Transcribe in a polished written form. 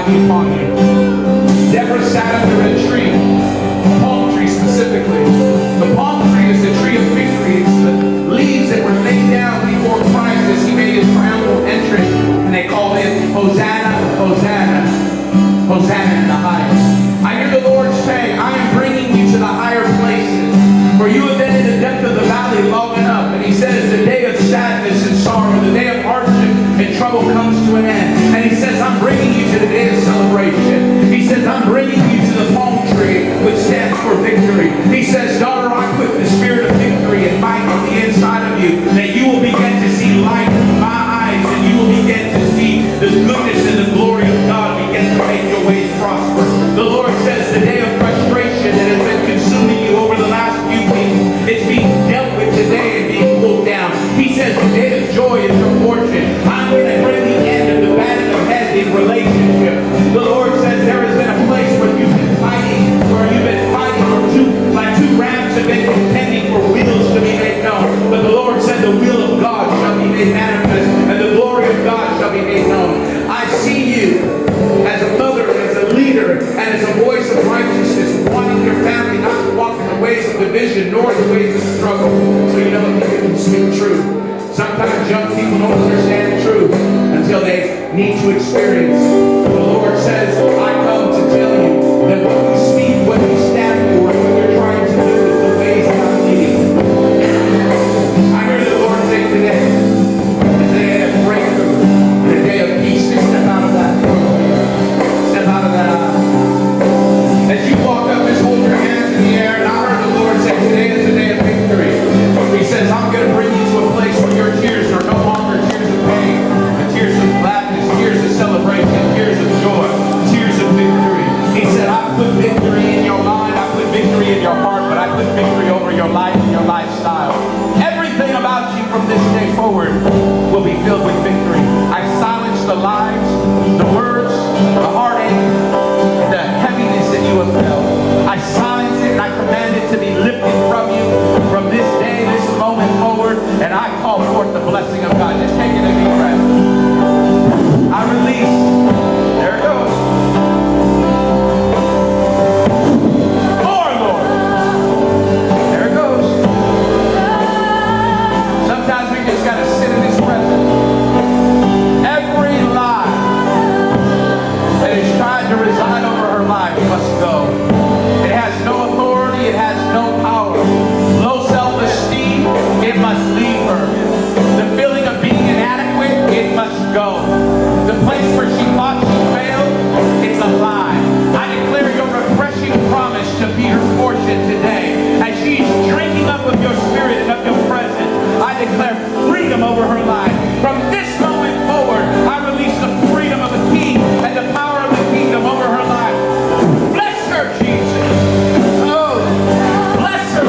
be upon you. Deborah sat under a tree, a palm tree specifically. The palm tree is the tree of victory. It's the leaves that were laid down before Christ as he made his triumphal entrance, and they called it Hosanna, Hosanna, Hosanna in the highest. I hear the Lord saying, I am bringing you to the higher places, for you have been in the depth of the valley long enough. And he says the day of sadness and sorrow, the day of hardship and trouble comes to an end. And he says, I'm bringing you to the day of celebration. He says, I'm bringing you to the palm tree, which stands for victory. He says, daughter, I put the spirit of victory and might on the inside of you, that you will begin to see light in my eyes, and you will begin to see the goodness and the glory of God begin to make your ways prosper. The Lord says the day of frustration that has been consuming you over the last few weeks, it's being dealt with today and being pulled down. He says the day of joy is your portion. I'm going to bring the end of the batting of heads in relationship. The Lord says there has been a place where you've been fighting, like two rams have been contending for wheels to be made known. But the Lord said the will of God shall be made manifest, and the glory of God shall be made known. I see you as a mother, as a leader, and as a voice of righteousness, wanting your family not to walk in the ways of division nor the ways of struggle. So you know you can speak truth. Sometimes young people don't understand truth until they need to experience. The Lord says, I come to tell you that what you speak, what you stand for, and what you're trying to do is the ways that I'm leading. I hear the Lord say today, the day of breakthrough, the day of peace, to step out of that room, step out of that aisle. As you walk up, just hold your hands in the air, and I heard the Lord say, today is the day of victory. He says, I'm going to bring you to a place where your tears are no longer tears of pain, but tears of gladness, tears of celebration, tears of joy, tears of victory. He said, I put victory in your mind, I put victory in your heart, but I put victory over your life and your lifestyle. Everything about you from this day forward will be filled with victory. I silence the lies, the words, the heartache, the heaviness that you have felt. I silence it and I command it to be lifted from you from this day, this moment forward, and I call forth the blessing of God. Just take it a deep breath. I release. There it goes. More, Lord. There it goes. Sometimes we just got to sit in His presence. Every lie that is trying to reside over her life must go. It has no authority. It has no power. Low self-esteem, it must leave her. The feeling of being inadequate, it must go. The place where she thought she failed, it's a lie. I declare your refreshing promise to be her portion today. As she's drinking up of your spirit and of your presence, I declare freedom over her life. From this